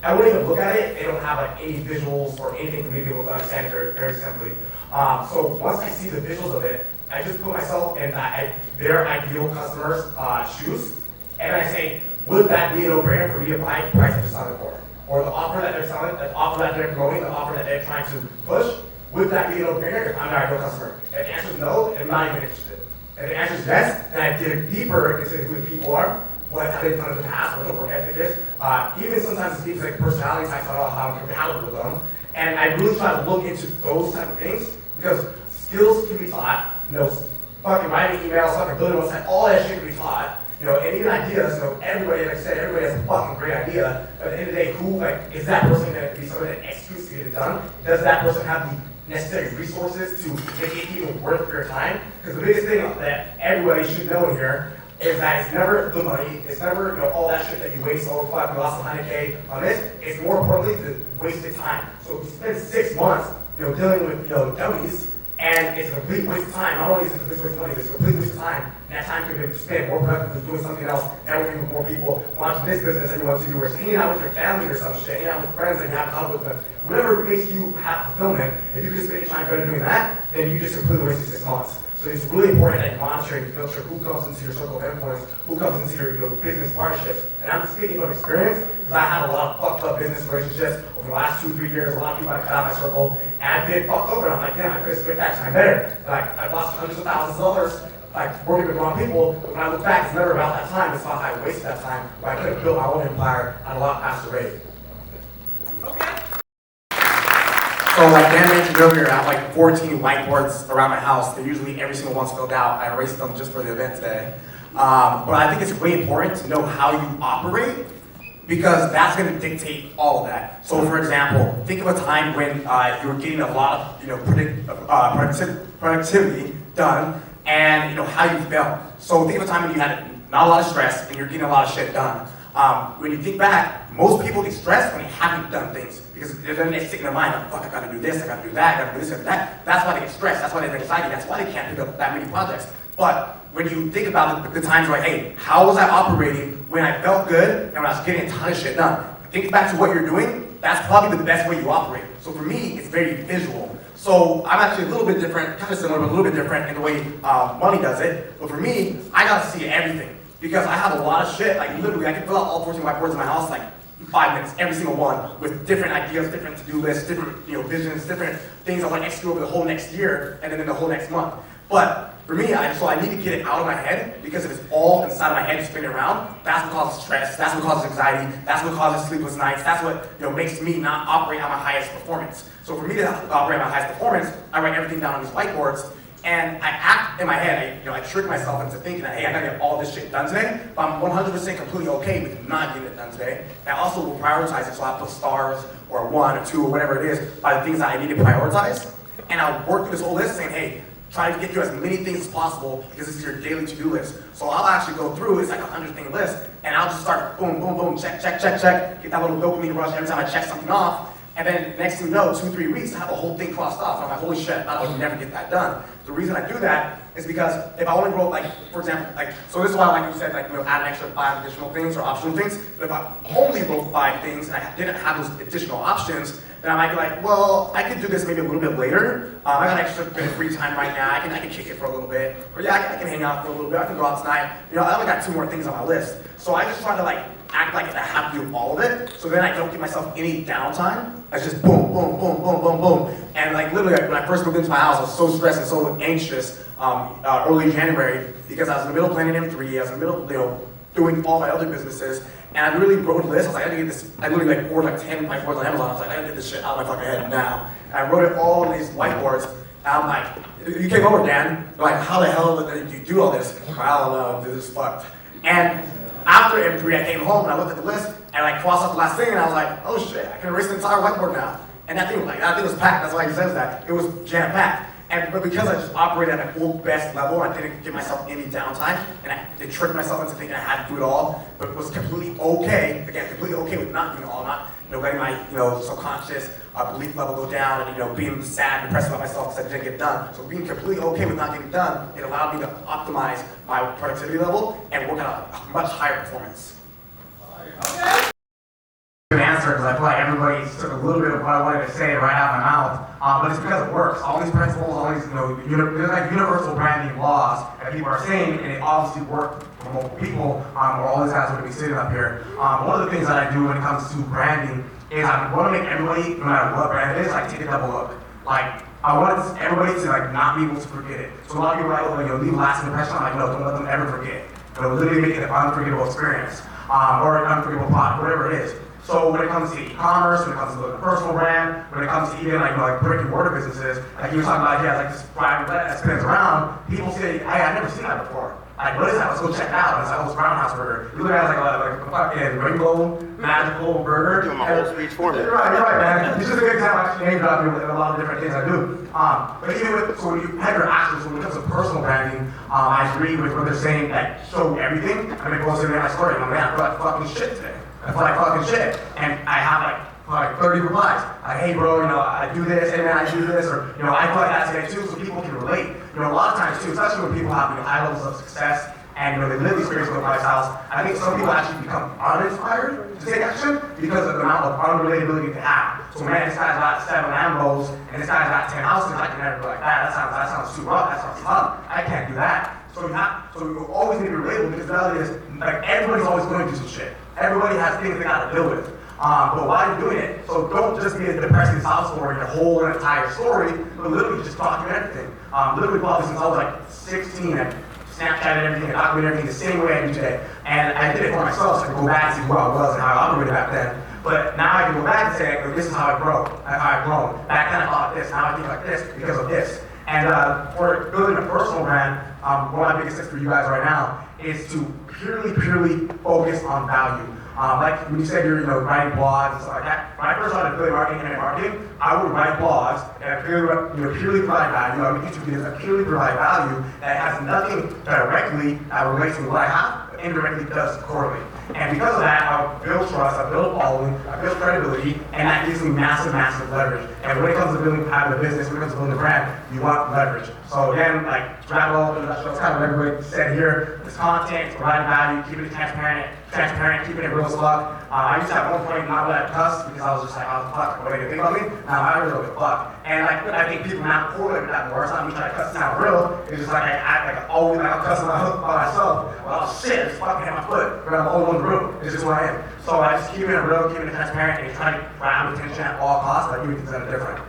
I wouldn't even look at it. They don't have like any visuals or anything for me to be able to understand it very simply. So once I see the visuals of it, I just put myself in their ideal customer's shoes, and I say, would that be a no-brainer for me to buy price they're selling for? Or the offer that they're selling, the offer that they're promoting, the offer that they're trying to push, would that be a no-brainer if I'm their ideal customer? If the answer is no, I'm not even interested. If the answer is yes, then I dig deeper into who the people are, what have they done in the past, what the work ethic is. Even sometimes it's things like personality types, I don't know how I'm compatible with them. And I really try to look into those type of things because skills can be taught. Fucking writing emails, fucking building websites, all that shit can be taught. And even ideas, everybody, like I said, everybody has a fucking great idea. But at the end of the day, who, is that person going to be someone that executes to get it done? Does that person have the necessary resources to make it even worth your time? Because the biggest thing that everybody should know here is that it's never the money, it's never, all that shit that you waste, oh fuck, we lost 100K on this. It's more importantly the wasted time. So if you spend 6 months, dealing with, dummies, and it's a complete waste of time. Not only is it a complete waste of money, it's a complete waste of time. And that time could have been spent more productively doing something else, networking with more people, launching this business that you want to do, or hanging out with your family or some shit, hanging out with friends that you haven't hung with them. Whatever makes you have fulfillment, if you can spend your time better doing that, then you just completely wasted 6 months. So it's really important that you monitor and filter who comes into your circle of influence, who comes into your business partnerships. And I'm speaking from experience because I had a lot of fucked up business relationships over the last 2-3 years. A lot of people I cut out of my circle, and I've been fucked over. And I'm like, damn, I could have spent that time better. I've lost hundreds of thousands of dollars, working with the wrong people. But when I look back, it's never about that time. It's about how I wasted that time, where I could have built my own empire at a lot faster rate. Okay. So like Dan mentioned earlier, I have 14 whiteboards around my house. They're usually every single one's filled out. I erased them just for the event today. But I think it's really important to know how you operate because that's going to dictate all of that. So for example, think of a time when you were getting a lot of productivity done and how you felt. So think of a time when you had not a lot of stress and you're getting a lot of shit done. When you think back, most people get stressed when they haven't done things because then they stick in their mind, like, fuck, I gotta do this, I gotta do that, I gotta do this, I gotta do that. That's why they get stressed, that's why they get anxiety, that's why they can't pick up that many projects. But when you think about the times where, hey, how was I operating when I felt good and when I was getting a ton of shit done? Think back to what you're doing, that's probably the best way you operate. So for me, it's very visual. So I'm actually a little bit different, kind of similar, but a little bit different in the way money does it. But for me, I gotta see everything. Because I have a lot of shit, literally I can fill out all 14 whiteboards in my house in 5 minutes, every single one, with different ideas, different to-do lists, different visions, different things I want to execute over the whole next year, and then in the whole next month. But for me, I need to get it out of my head, because if it's all inside of my head spinning around, that's what causes stress, that's what causes anxiety, that's what causes sleepless nights, that's what makes me not operate at my highest performance. So for me to operate at my highest performance, I write everything down on these whiteboards, and I act in my head, I trick myself into thinking that, hey, I gotta get all this shit done today, but I'm 100% completely okay with not getting it done today. And I also will prioritize it, so I'll put stars, or 1 or 2, or whatever it is, by the things that I need to prioritize. And I'll work through this whole list saying, hey, try to get through as many things as possible, because this is your daily to-do list. So I'll actually go through, it's like a 100-thing list, and I'll just start boom, boom, boom, check, check, check, check, get that little dopamine rush every time I check something off. And then next thing you know, 2-3 weeks, I have the whole thing crossed off. I'm like, holy shit, I would never get that done. The reason I do that is because if I only wrote, for example, so this is why, like you said, add an extra 5 additional things or optional things. But if I only wrote 5 things and I didn't have those additional options, then I might be like, well, I could do this maybe a little bit later. I got extra bit of free time right now. I can kick it for a little bit. Or yeah, I can hang out for a little bit. I can go out tonight. I only got 2 more things on my list. So I just try to act like I have to do all of it, so then I don't give myself any downtime. I just boom, boom, boom, boom, boom, boom. And literally, when I first moved into my house, I was so stressed and so anxious early January, because I was in the middle of planning M3, I was in the middle doing all my other businesses, and I really wrote a list. I was like, I gotta get this, I literally ordered 10 whiteboards on Amazon. I was like, I gotta get this shit out of my fucking head now. And I wrote it all on these whiteboards, and I'm like, you came over, Dan. They're like, how the hell did you do all this? I don't know, dude, this is fucked. And after M3, I came home and I looked at the list and I crossed off the last thing, and I was like, oh shit, I can erase the entire whiteboard now. And that thing was packed. That's why he says that. It was jam-packed. But because I just operated at my full best level, I didn't give myself any downtime, and I tricked myself into thinking I had to do it all, but was completely okay. Again, completely okay with not doing it all, not letting my subconscious belief level go down, and being sad, depressed about myself because I didn't get done. So being completely okay with not getting done, it allowed me to optimize my productivity level and work at a much higher performance. Okay. An answer answer because I feel like everybody took a little bit of what I wanted to say right out of my mouth. But it's because it works. All these principles, all these, there's like universal branding laws that people are saying, and it obviously work for multiple people, or all these guys are going to be sitting up here. One of the things that I do when it comes to branding is I want to make everybody, no matter what brand it is, like take a double look. Like, I want everybody to like not be able to forget it. So a lot of people are like, leave a lasting impression. I'm like, no, don't let them ever forget. Literally make it an unforgettable experience, or an unforgettable product, whatever it is. So when it comes to e-commerce, when it comes to the personal brand, when it comes to even like brick and mortar businesses, like you were talking about, like this private vet that spins around, people say, hey, I've never seen that before. Like, what is that? Let's go check it out. It's like, oh, it's Brown House Burger. You look at it like a fucking rainbow, magical burger. Doing my whole speech for me. You're right, man. It's just a good example. I actually name drop you with a lot of different things I do. But even with, so when you have your actions, when it comes to personal branding, I agree with what they're saying, that show everything. I mean, it goes in my story, and I'm like, man, I feel like fucking shit today. I feel like fucking shit. And I have like 30 replies. Like, hey bro, I do this, hey man, I do this, or I feel like that today too, so people can relate. A lot of times too, especially when people have high levels of success and they live these crazy lifestyles, I think some people actually become uninspired to take action because of the amount of unrelatability they have. So man, this guy's got 7 Lambos and this guy's got 10 houses, I can never be like that. That sounds too rough, that sounds tough. I can't do that. So you always need to be relatable, because the reality is, like, everybody's always going to do some shit. Everybody has things they gotta deal with. But while you're doing it, so don't just be a depressing sob story, your whole entire story, but literally just document everything. Literally probably since I was like 16, I Snapchatted everything and documented everything the same way I do today. And I did it for myself, so I could go back and see who I was and how I operated back then. But now I can go back and say, this is how I've grown. Back then I thought this, now I think like this because of this. And for building a personal brand, one of my biggest tips for you guys right now is to purely focus on value. Like when you said you're writing blogs and stuff like that, when I first started affiliate marketing and marketing, I would write blogs and purely provide value. I would YouTube videos that purely provide value that has nothing directly that relates to what I have, but indirectly does correlate. And because of that, I build trust, I build a following, I build credibility, and that gives me massive leverage. And when it comes to having a business, when it comes to building a brand, you want leverage. So again, like, to wrap it all up, that's kind of what everybody said here. It's content, providing value, keeping it transparent, keeping it real as fuck. I used to at one point not let it cuss because I was just like, oh fuck, what do you think of me? Now I really don't give a fuck. And like, I think people now correlate with that more. It's not me trying to cuss it sound real. It's just like I act like I'm cussing by myself. Well, shit, it's fucking hit my foot. But I'm the only one in the room. It's just who I am. So I just keep it real, keeping it transparent, and trying to grab attention at all costs. Like, you can consider different.